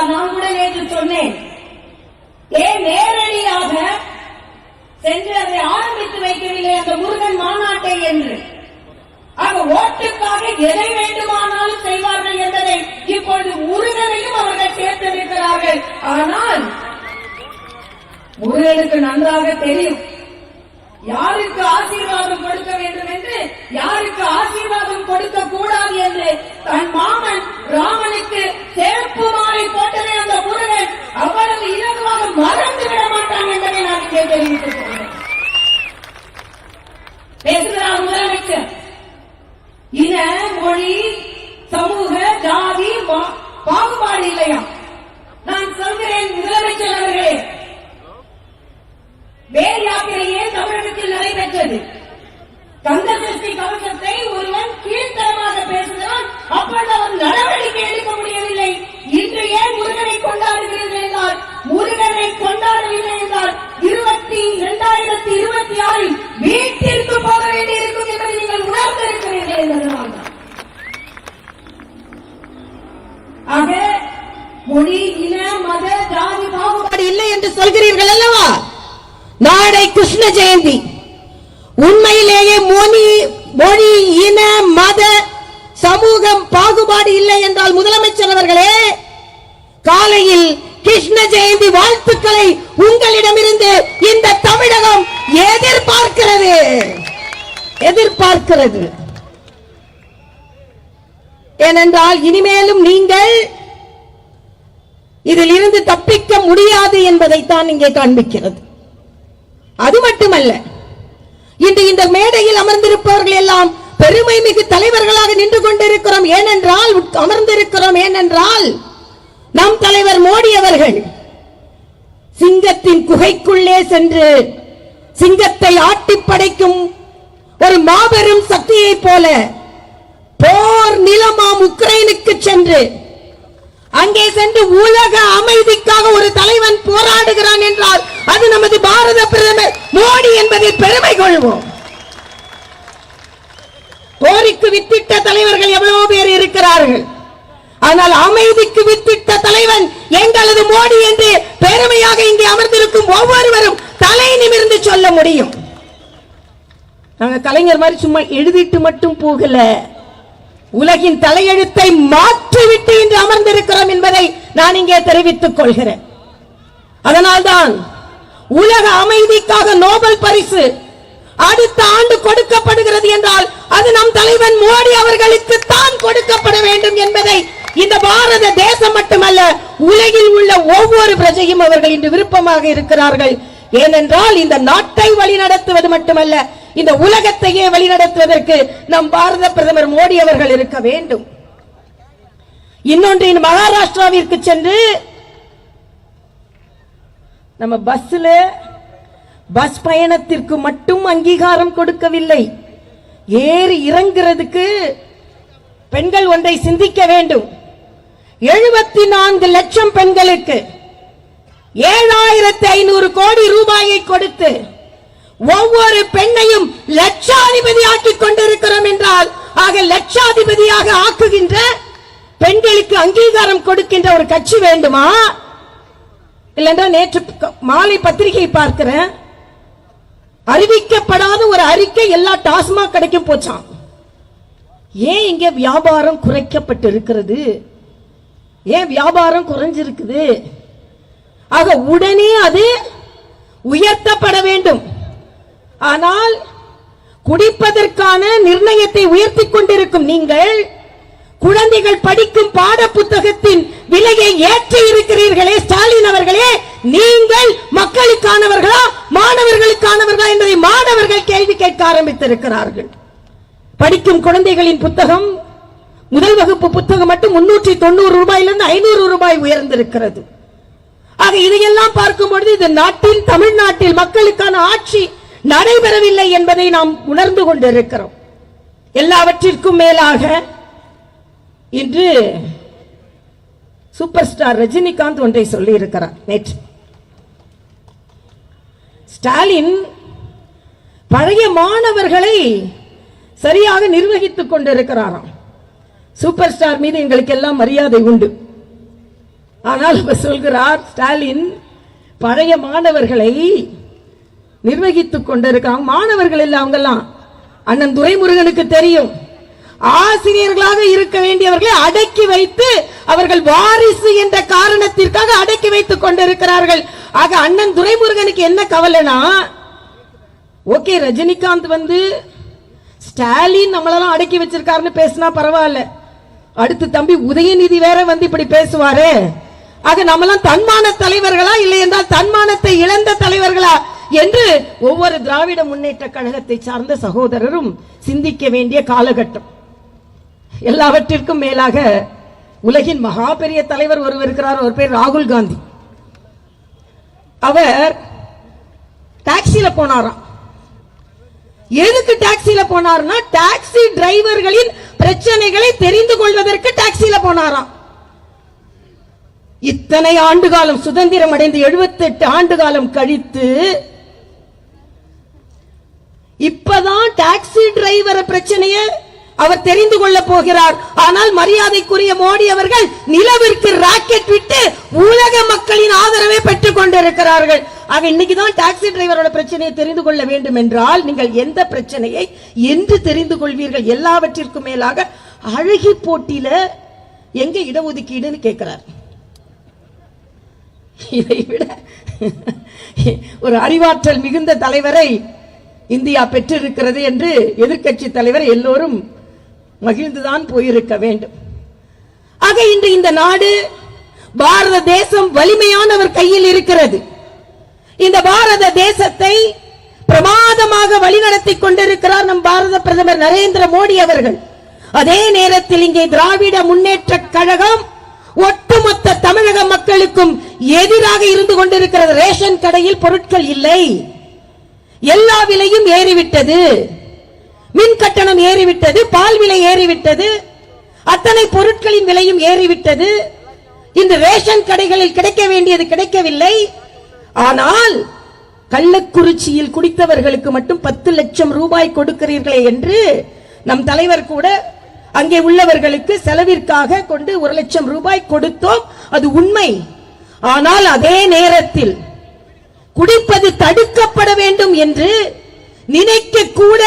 Sir, நான் கூட நேற்று சொன்னேன், ஏன் நேரடியாக சென்று அதை ஆரம்பித்து வைக்கவில்லை அந்த முருகன் மாநாட்டை என்று. ஆக ஓட்டுக்காக எதை வேண்டுமானாலும் செய்வார்கள் என்பதை இப்பொழுது முருகனையும் அவர்கள் சேர்த்திருக்கிறார்கள். ஆனால் முருகனுக்கு நன்றாக தெரியும் யாருக்கு ஆசீர்வாதம் கொடுக்க வேண்டும் என்று, யாருக்கு ஆசீர்வாதம் கொடுக்க கூடாது என்று. தன் மாமன் ராமனுக்கு சேப்பு மாலை போட்டதை அந்த முருகன் அவ்வளவு இலகுவாக மறந்து விட மாட்டான் என்பதை நான் இங்கே தெரிவித்துக் கொள்கிறேன். பேசுகிறார் முதலமைச்சர், இன மொழி சமூக ஜாதி பாகுபாடு இல்லையா? நான் சொல்கிறேன் முதலமைச்சர் அவர்களே, வேல் யாத்திரையே தமிழகத்தில் நடைபெற்றது. கந்த சஷ்டி கவசத்தை ஒருவன் கீழ்த்தரமாக பேசுகிறான், அப்பொழுது அவன் நடவடிக்கை எடுக்க முடியவில்லை. இன்று ஏன் முருகனை கொண்டாடுகிறீர்கள் என்றால், முருகனை கொண்டாடவில்லை என்றால் 2026 வீட்டிற்கு போக வேண்டியிருக்கும் என்பதை நீங்கள் உணர்ந்திருக்கிறீர்கள் என்பதனால். ஆக மொழி இன மத ஜாதி பாகுபாடு இல்லை என்று சொல்கிறீர்கள் அல்லவா? நாளை கிருஷ்ண ஜெயந்தி. உண்மையிலேயே மொழி இன மத சமூகம் பாகுபாடு இல்லை என்றால் முதலமைச்சர் அவர்களே, காலையில் கிருஷ்ண ஜெயந்தி வாழ்த்துக்களை உங்களிடமிருந்து இந்த தமிழகம் எதிர்பார்க்கிறது. ஏனென்றால் இனிமேலும் நீங்கள் இதில் இருந்து தப்பிக்க முடியாது என்பதைத்தான் இங்கே காண்பிக்கிறது. அது மட்டுமல்ல, இன்று இந்த மேடையில் அமர்ந்திருப்பவர்கள் எல்லாம் பெருமை மிகு தலைவர்களாக நின்று கொண்டிருக்கிறோம். ஏனென்றால் நம் தலைவர் மோடி அவர்கள் சிங்கத்தின் குகைக்குள்ளே சென்று சிங்கத்தை ஆட்டி படைக்கும் ஒரு மாபெரும் சக்தியை போல போர் நிலமாம் உக்ரைனுக்கு சென்று அங்கே சென்று உலக அமைதிக்காக ஒரு தலைவன் போராடுகிறான் என்றால் அது நமது பாரத பிரதமர் மோடி என்பதில் பெருமை கொள்வோம். போருக்கு வித்திட்ட தலைவர்கள் எவ்வளவு பேர் இருக்கிறார்கள், ஆனால் அமைதிக்கு வித்திட்ட தலைவன் எங்களது மோடி என்று பெருமையாக இங்கே அமர்ந்திருக்கும் ஒவ்வொருவரும் தலை நிமிர்ந்து சொல்ல முடியும். நாங்க கலைஞர் மாதிரி சும்மா எழுதிட்டு மட்டும் போகல, உலகின் தலையெழுத்தை மாற்றிவிட்டு இன்று அமர்ந்திருக்கிறோம் என்பதை நான் இங்கே தெரிவித்துக் கொள்கிறேன். அதனால்தான் உலக அமைதிக்காக நோபல் பரிசு அடுத்த ஆண்டு கொடுக்கப்படுகிறது என்றால் அது நம் தலைவன் மோடி அவர்களுக்கு தான் கொடுக்கப்பட வேண்டும் என்பதை இந்த பாரத தேசம் மட்டுமல்ல உலகில் உள்ள ஒவ்வொரு பிரஜையும் அவர்கள் இன்று விருப்பமாக இருக்கிறார்கள். ஏனென்றால் இந்த நாட்டை வழிநடத்துவது மட்டுமல்ல, இந்த உலகத்தையே வழிநடத்துவதற்கு நம் பாரத பிரதமர் மோடி அவர்கள் இருக்க வேண்டும். இன்னொன்று, மகாராஷ்டிராவிற்கு சென்று நம்ம பஸ் பயணத்திற்கு மட்டும் அங்கீகாரம் கொடுக்கவில்லை, ஏறி இறங்குறதுக்கு பெண்கள் ஒன்றை சிந்திக்க வேண்டும். 74 லட்சம் பெண்களுக்கு 7500 கோடி ரூபாயை கொடுத்து ஒவ்வொரு பெண்ணையும் லட்சாதிபதி ஆக்கிக் கொண்டிருக்கிறோம் என்றால், ஆக லட்சாதிபதியாக ஆக்குகின்ற பெண்களுக்கு அங்கீகாரம் கொடுக்கின்ற ஒரு கட்சி வேண்டுமா? இல்லைன்னா நேற்று மாலை பத்திரிகை பார்க்கிறேன், அறிவிக்கப்படாத ஒரு அறிக்கை எல்லா டாஸ்மாக் கடைக்கும் போச்சான். ஏன் இங்கே வியாபாரம் குறைக்கப்பட்டிருக்கிறது? ஏன் வியாபாரம் குறைஞ்சிருக்குது? ஆக உடனே அது உயர்த்தப்பட வேண்டும். ஆனால் குடிப்பதற்கான நிர்ணயத்தை உயர்த்திக் கொண்டிருக்கும் நீங்கள் குழந்தைகள் படிக்கும் பாட புத்தகத்தின் விலையை ஏற்றி இருக்கிறீர்களே ஸ்டாலின் அவர்களே, நீங்கள் மக்களுக்கானவர்களா மாணவர்களுக்கானவர்களா என்பதை மாணவர்கள் கேள்வி கேட்க ஆரம்பித்திருக்கிறார்கள். படிக்கும் குழந்தைகளின் புத்தகம், முதல் வகுப்பு புத்தகம் மட்டும் 390 ரூபாயிலிருந்து 500 ரூபாய் உயர்ந்திருக்கிறது. ஆக இதையெல்லாம் பார்க்கும்பொழுது இந்த நாட்டில், தமிழ்நாட்டில் மக்களுக்கான ஆட்சி நடைபெறவில்லை என்பதை நாம் உணர்ந்து கொண்டிருக்கிறோம். எல்லாவற்றிற்கும் மேலாக இன்று சூப்பர் ஸ்டார் ரஜினிகாந்த் ஒன்றை சொல்லி இருக்கிறார். நேற்று ஸ்டாலின் பழைய மாணவர்களை சரியாக நிர்வகித்துக் கொண்டிருக்கிறாராம். சூப்பர் ஸ்டார் மீது எங்களுக்கு எல்லாம் மரியாதை உண்டு. ஆனால் அவர் சொல்கிறார், ஸ்டாலின் பழைய மாணவர்களை நிர்வகித்துக் கொண்டிருக்காங்க. மாணவர்கள் இல்லை அவங்கெல்லாம், அண்ணன் துரைமுருகனுக்கு தெரியும். ஆசிரியர்களாக இருக்க வேண்டியவர்களை அடக்கி வைத்து அவர்கள் வாரிசு என்ற காரணத்திற்காக அடக்கி வைத்துக் கொண்டிருக்கிறார்கள். ஆக அண்ணன் துரைமுருகனுக்கு என்ன கவலைனா, ஓகே ரஜினிகாந்த் வந்து ஸ்டாலின் நம்மளெல்லாம் அடக்கி வச்சிருக்காருன்னு பேசினா பரவாயில்ல, அடுத்து தம்பி உதயநிதி வேற வந்து இப்படி பேசுவாரு. ஆக நம்மளாம் தன்மான தலைவர்களா இல்லை என்றால் தன்மானத்தை இழந்த தலைவர்களா என்று ஒவ்வொரு திராவிட முன்னேற்ற கழகத்தை சார்ந்த சகோதரரும் சிந்திக்க வேண்டிய காலகட்டம். எல்லாவற்றிற்கும் மேலாக உலகின் மகா பெரிய தலைவர் ஒருவர் இருக்கிறார், அவர் பேர் ராகுல் காந்தி. அவர் டாக்ஸில போனாராம். எதுக்கு டாக்ஸில போனார்னா, டாக்ஸி டிரைவர்களின் பிரச்சனைகளை தெரிந்து கொள்வதற்கு டாக்ஸில போனாராம். இத்தனை ஆண்டு காலம் சுதந்திரம் அடைந்து 78 ஆண்டு காலம் கழித்து இப்பதான் டாக்ஸி டிரைவர் பிரச்சனையை அவர் தெரிந்து கொள்ள போகிறார். ஆனால் மரியாதைக்குரிய மோடி அவர்கள் நிலவிற்கு ராக்கெட் விட்டு உலக மக்களின் ஆதரவை பெற்றுக் கொண்டிருக்கிறார்கள். ஆக இன்னைக்குதான் டாக்ஸி டிரைவரோட பிரச்சனையை தெரிந்து கொள்ள வேண்டும் என்றால் நீங்கள் எந்த பிரச்சனையை என்று தெரிந்து கொள்வீர்கள்? எல்லாவற்றிற்கும் மேலாக அழகி போட்டியில எங்க இடஒதுக்கீடுன்னு கேட்கிறார். இதை விட ஒரு அறிவாற்றல் மிகுந்த தலைவரை இந்தியா பெற்றிருக்கிறது என்று எதிர்க்கட்சி தலைவர் எல்லோரும் மகிழ்ந்துதான் போயிருக்க வேண்டும். ஆக இன்று இந்த நாடு பாரத தேசம் வலிமையானவர் கையில் இருக்கிறது. இந்த பாரத தேசத்தை பிரமாதமாக வழிநடத்தி கொண்டிருக்கிறார் நம் பாரத பிரதமர் நரேந்திர மோடி அவர்கள். அதே நேரத்தில் இங்கே திராவிட முன்னேற்ற கழகம் ஒட்டுமொத்த தமிழக மக்களுக்கும் எதிராக இருந்து கொண்டிருக்கிறது. ரேஷன் கடையில் பொருட்கள் இல்லை, எல்லா விலையும் ஏறிவிட்டது, மின் கட்டணம் ஏறிவிட்டது, பால் விலை ஏறிவிட்டது, அத்தனை பொருட்களின் விலையும் ஏறிவிட்டது. இந்த ரேஷன் கடைகளில் கிடைக்க வேண்டியது கிடைக்கவில்லை. ஆனால் கள்ளக்குறிச்சியில் குடித்தவர்களுக்கு மட்டும் 10 லட்சம் ரூபாய் கொடுக்கிறீர்களே என்று நம் தலைவர் கூட அங்கே உள்ளவர்களுக்கு செலவிற்காக கொண்டு 1 லட்சம் ரூபாய் கொடுத்தோம், அது உண்மை. ஆனால் அதே நேரத்தில் குடிப்பது தடுக்கப்பட வேண்டும் என்று நினைக்க கூட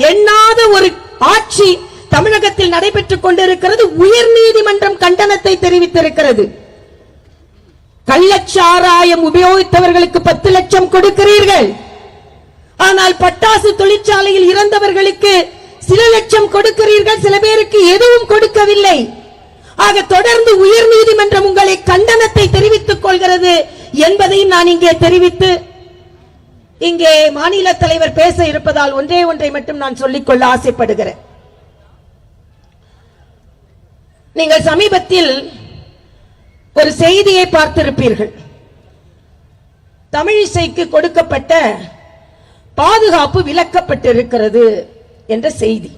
எண்ணாத ஒரு ஆட்சி தமிழகத்தில் நடைபெற்றுக் கொண்டிருக்கிறது. உயர்நீதிமன்றம் கண்டனத்தை தெரிவித்திருக்கிறது. கள்ளச்சாராயம் உபயோகித்தவர்களுக்கு 10 லட்சம் கொடுக்கிறீர்கள், ஆனால் பட்டாசு தொழிற்சாலையில் இறந்தவர்களுக்கு சில லட்சம் கொடுக்கிறீர்கள், சில பேருக்கு எதுவும் கொடுக்கவில்லை. ஆக தொடர்ந்து உயர்நீதிமன்றம் உங்களை கண்டனத்தை தெரிவித்துக் கொள்கிறது என்பதையும் நான் இங்கே தெரிவித்து, இங்கே மாநில தலைவர் பேச இருப்பதால் ஒன்றை மட்டும் நான் சொல்லிக்கொள்ள ஆசைப்படுகிறேன். நீங்கள் சமீபத்தில் ஒரு செய்தியை பார்த்திருப்பீர்கள். தமிழிசைக்கு கொடுக்கப்பட்ட பாதுகாப்பு விலக்கப்பட்டிருக்கிறது என்ற செய்தி.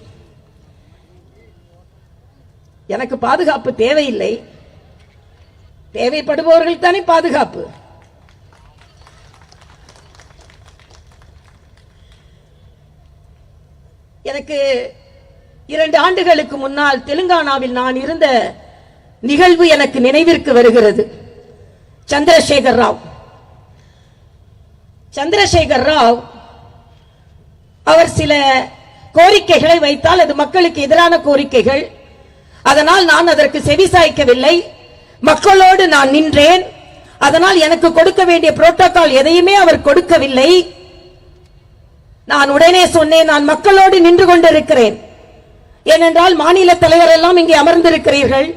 எனக்கு பாதுகாப்பு தேவையில்லை, தேவைப்படுபவர்கள் தானே பாதுகாப்பு. எனக்கு 2 ஆண்டுகளுக்கு முன்னால் தெலுங்கானாவில் நான் இருந்த நிகழ்வு எனக்கு நினைவிற்கு வருகிறது. சந்திரசேகர் ராவ் அவர் சில கோரிக்கைகளை வைத்தால் அது மக்களுக்கு எதிரான கோரிக்கைகள். அதனால் நான் அதற்கு செவிசாய்க்கவில்லை, மக்களோடு நான் நின்றேன். அதனால் எனக்கு கொடுக்க வேண்டிய புரோட்டோகால் எதையுமே அவர் கொடுக்கவில்லை. நான் உடனே சொன்னேன், நான் மக்களோடு நின்று கொண்டிருக்கிறேன். ஏனென்றால் மாநில தலைவர் எல்லாம் இங்கே அமர்ந்திருக்கிறீர்கள்.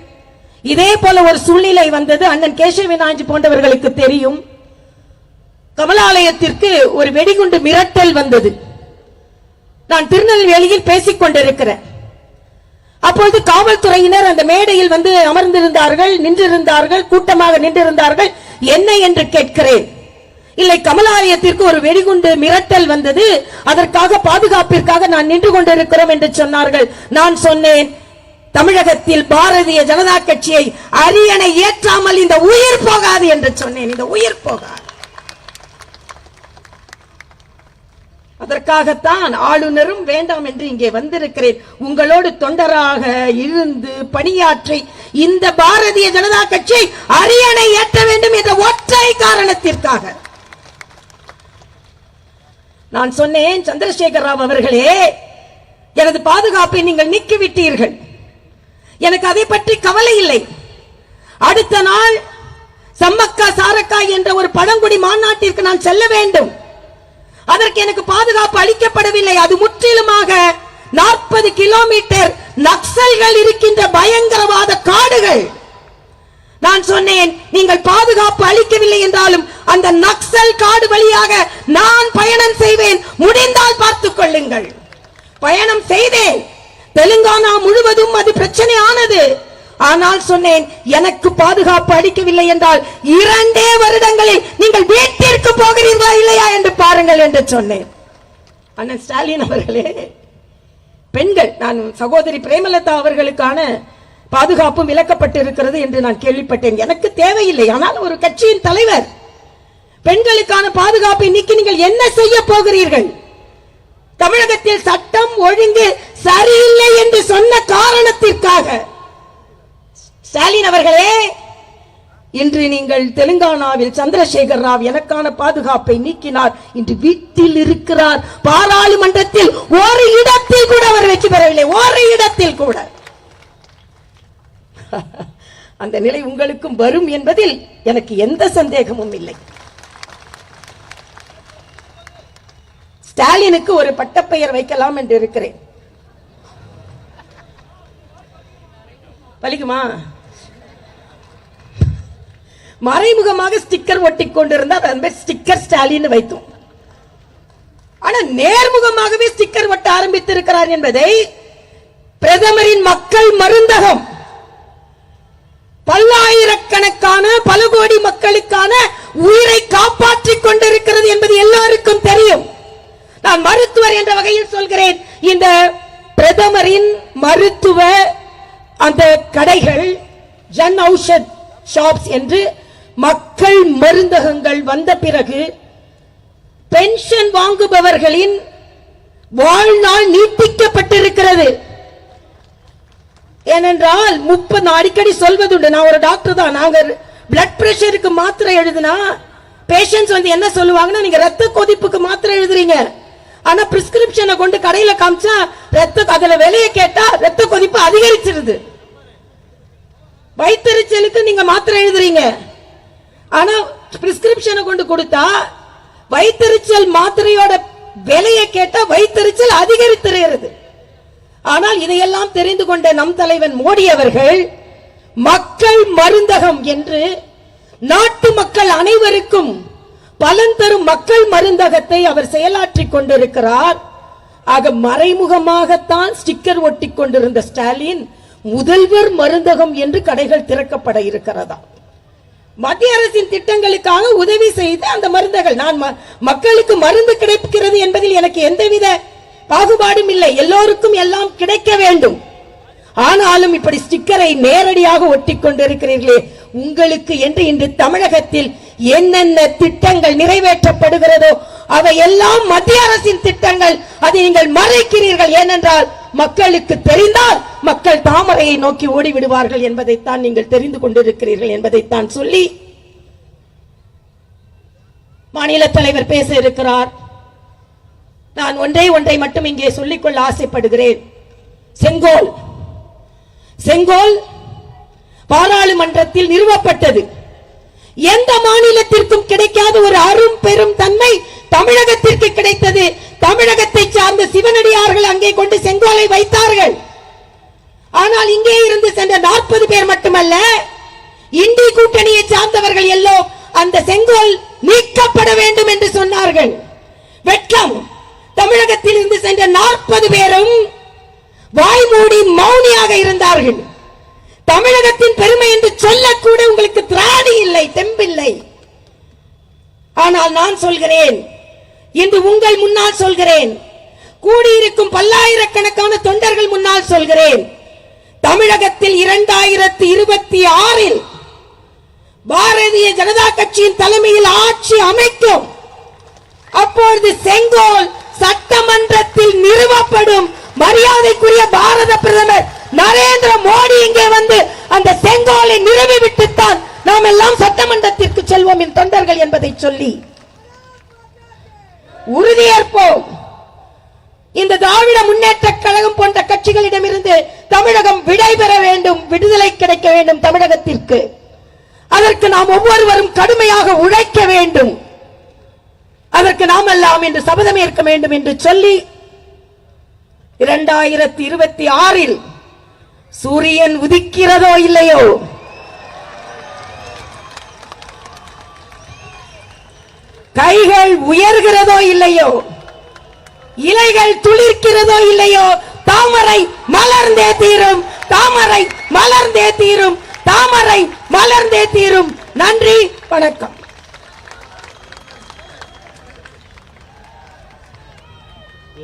இதே போல ஒரு சூழ்நிலை வந்தது, அண்ணன் கேசவநாயகி போன்றவர்களுக்கு தெரியும். கமலாலயத்திற்கு ஒரு வெடிகுண்டு மிரட்டல் வந்தது. நான் திருநெல்வேலியில் பேசிக் கொண்டிருக்கிறேன். அப்பொழுது காவல்துறையினர் அந்த மேடையில் வந்து அமர்ந்திருந்தார்கள், நின்றிருந்தார்கள், கூட்டமாக நின்றிருந்தார்கள். என்ன என்று கேட்கிறேன். இல்லை, கமலாலயத்திற்கு ஒரு வெடிகுண்டு மிரட்டல் வந்தது, அதற்காக பாதுகாப்பிற்காக நான் நின்று கொண்டிருக்கிறோம் என்று சொன்னார்கள். நான் சொன்னேன், தமிழகத்தில் பாரதிய ஜனதா கட்சியை அரியணை ஏற்றாமல் இந்த உயிர் போகாது என்று சொன்னேன். இந்த உயிர் போகாது. அதற்காகத்தான் ஆளுநரும் வேண்டாம் என்று இங்கே வந்திருக்கிறேன். உங்களோடு தொண்டராக இருந்து பணியாற்றி இந்த பாரதிய ஜனதா கட்சி அரியணை ஏற்ற வேண்டும் என்ற ஒற்றை காரணத்திற்காக. நான் சொன்னேன், சந்திரசேகர் ராவ் அவர்களே, எனது பாதுகாப்பை நீங்கள் நீக்கிவிட்டீர்கள், எனக்கு அதை பற்றி கவலை இல்லை. அடுத்த நாள் சம்மக்கா சாரக்கா என்ற ஒரு பழங்குடி மாநாட்டிற்கு நான் செல்ல வேண்டும். அதற்கு எனக்கு பாதுகாப்பு அளிக்கப்படவில்லை. அது முற்றிலுமாக 40 கிலோமீட்டர் நக்சல்கள் இருக்கின்ற பயங்கரவாத காடுகள். நான் சொன்னேன், நீங்கள் பாதுகாப்பு அளிக்கவில்லை என்றாலும் அந்த நக்சல் காடு வழியாக நான் பயணம் செய்வேன், முடிந்தால் பார்த்துக் கொள்ளுங்கள். பயணம் செய்தேன். தெலுங்கானா முழுவதும் அது பிரச்சனை ஆனது. ஆனால் சொன்னேன், எனக்கு பாதுகாப்பு அளிக்கவில்லை என்றால் 2 வருடங்களில் நீங்கள் வீட்டிற்கு போகிறீர்களா இல்லையா என்று பாருங்கள் என்று சொன்னேன். அண்ணன் ஸ்டாலின் அவர்களே, பெண்கள், நான் சகோதரி பிரேமலதா அவர்களுக்கான பாதுகாப்பு விலக்கப்பட்டு இருக்கிறது என்று நான் கேள்விப்பட்டேன். எனக்கு தேவையில்லை. ஆனால் ஒரு கட்சியின் தலைவர் பெண்களுக்கான பாதுகாப்பை நீக்கி நீங்கள் என்ன செய்ய போகிறீர்கள்? தமிழகத்தில் சட்டம் ஒழுங்கு சரியில்லை என்று சொன்ன காரணத்திற்காக ஸ்டாலின் அவர்களே, இன்று நீங்கள் தெலுங்கானாவில் சந்திரசேகர் ராவ் எனக்கான பாதுகாப்பை நீக்கினார். இன்று வீட்டில் இருக்கிறார். பாராளுமன்றத்தில் ஒரு இடத்தில் கூட அவர் வெற்றி பெறவில்லை, ஒரு இடத்தில் கூட. அந்த நிலை உங்களுக்கும் வரும் என்பதில் எனக்கு எந்த சந்தேகமும் இல்லை. ஸ்டாலினுக்கு ஒரு பட்டப்பெயர் வைக்கலாம் என்று இருக்கிறேன். பலிக்குமா? மறைமுகமாக ஸ்டிக்கர் ஒட்டிக் கொண்டிருந்தார், ஸ்டிக்கர் ஸ்டாலின் வைத்தோம். ஆனா நேர்முகமாகவே ஸ்டிக்கர் ஒட்ட ஆரம்பித்திருக்கிறார் என்பதை பிரதமரின் மக்கள் மருந்தகம் பல்லாயிரக்கணக்கான பல கோடி மக்களுக்கான உயிரை காப்பாற்றிக் கொண்டிருக்கிறது என்பது எல்லாருக்கும் தெரியும். நான் மருத்துவர் என்ற வகையில் சொல்கிறேன், இந்த பிரதமரின் மருத்துவ அந்த கடைகள், ஜன் ஔஷத் ஷாப்ஸ் என்று மக்கள் மருந்தகங்கள் வந்த பிறகு பென்ஷன் வாங்குபவர்களின் வாழ்நாள் நீட்டிக்கப்பட்டிருக்கிறது. ஏனென்றால் 30 அடிக்கடி சொல்வதுண்டு, நான் ஒரு டாக்டர் தான், நாங்க பிளட் பிரஷருக்கு மாத்திரை எழுதுனா பேஷண்ட்ஸ் வந்து என்ன சொல்லுவாங்கன்னா, நீங்க ரத்த கொதிப்புக்கு மாத்திரை எழுதுறீங்க, ஆனா பிரிஸ்கிரிப்ஷனை கொண்டு கடையில காமிச்சா அதுல விலையை கேட்டா ரத்த கொதிப்பு அதிகரிச்சிருது. வயிற்றெரிச்சலுக்கு நீங்க மாத்திரை எழுதுறீங்க, ஆனா பிரிஸ்கிரிப்ஷனை கொண்டு கொடுத்தா வயிற்றெரிச்சல் மாத்திரையோட விலையை கேட்டா வயிற்றெரிச்சல் அதிகரித்திருக்கிறது. ஆனால் இதையெல்லாம் தெரிந்து கொண்ட நம் தலைவன் மோடி அவர்கள் மக்கள் மருந்தகம் என்று நாட்டு மக்கள் அனைவருக்கும் பலன் தரும் மக்கள் மருந்தகத்தை அவர் செயலாற்றிக் கொண்டிருக்கிறார். ஆக மறைமுகமாகத்தான் ஸ்டிக்கர் ஒட்டிக் கொண்டிருந்த ஸ்டாலின் முதல்வர் மருந்தகம் என்று கடைகள் திறக்கப்பட இருக்கிறதா? மத்திய அரசின் திட்டங்களுக்காக உதவி செய்து அந்த மருந்தகள், நான் மக்களுக்கு மருந்து கிடைக்கிறது என்பதில் எனக்கு எந்தவித பாகுபாடும் இல்லை, எல்லோருக்கும் எல்லாம் கிடைக்க வேண்டும். ஆனாலும் இப்படி ஸ்டிக்கரை நேரடியாக ஒட்டிக் கொண்டிருக்கிறீர்களே, உங்களுக்கு என்று இன்று தமிழகத்தில் என்னென்ன திட்டங்கள் நிறைவேற்றப்படுகிறதோ அவை எல்லாம் மத்திய அரசின் திட்டங்கள், அதை நீங்கள் மறைக்கிறீர்கள். ஏனென்றால் மக்களுக்கு தெரிந்தால் மக்கள் தாமரையை நோக்கி ஓடிவிடுவார்கள் என்பதைத்தான் நீங்கள் தெரிந்து கொண்டிருக்கிறீர்கள் என்பதைத்தான் சொல்லி மாநில தலைவர் பேச இருக்கிறார். நான் ஒன்றை மட்டும் இங்கே சொல்லிக்கொள்ள ஆசைப்படுகிறேன். செங்கோல் பாராளுமன்றத்தில் நிறுவப்பட்டது. எந்த மாநிலத்திற்கும் கிடைக்காத ஒரு அரும் பெரும் தன்மை தமிழகத்திற்கு கிடைத்தது. தமிழகத்தை சார்ந்த சிவனடியார்கள் அங்கே கொண்டு செங்கோலை வைத்தார்கள். ஆனால் இங்கே இருந்து சென்ற 40 பேர் மட்டுமல்ல, இந்தி கூட்டணியை சார்ந்தவர்கள் எல்லோ அந்த செங்கோல் நீக்கப்பட வேண்டும் என்று சொன்னார்கள். வெட்கம்! தமிழகத்தில் இருந்து சென்ற 40 பேரும் வாய்மூடி மௌனியாக இருந்தார்கள். தமிழகத்தின் பெருமை என்று சொல்லக்கூட உங்களுக்கு திராணி இல்லை, தெம்பில்லை. ஆனால் நான் சொல்கிறேன், இன்று உங்கள் முன்னால் சொல்கிறேன், கூடியிருக்கும் பல்லாயிரக்கணக்கான தொண்டர்கள் முன்னால் சொல்கிறேன், தமிழகத்தில் 2026 பாரதிய ஜனதா கட்சியின் தலைமையில் ஆட்சி அமைக்கும். அப்பொழுது செங்கோல் சட்டமன்றத்தில் நிறுவப்படும். மரியாதைக்குரிய பாரத பிரதமர் நரேந்திர மோடி இங்கே வந்து அந்த நாம் எல்லாம் சட்டமன்றத்திற்கு செல்வோம் என் தொண்டர்கள் என்பதை சொல்லி உறுதியேற்போம். இந்த திராவிட முன்னேற்ற கழகம் போன்ற கட்சிகளிடமிருந்து தமிழகம் விடைபெற வேண்டும், விடுதலை கிடைக்க வேண்டும் தமிழகத்திற்கு. அதற்கு நாம் ஒவ்வொருவரும் கடுமையாக உழைக்க வேண்டும். அதற்கு நாம் எல்லாம் என்று சபதம் ஏற்க வேண்டும் என்று சொல்லி 2026 சூரியன் உதிக்கிறதோ இல்லையோ, கைகள் உயர்கிறதோ இல்லையோ, இலைகள் துளிர்க்கிறதோ இல்லையோ, தாமரை மலர்ந்தே தீரும், தாமரை மலர்ந்தே தீரும், தாமரை மலர்ந்தே தீரும். நன்றி, வணக்கம்.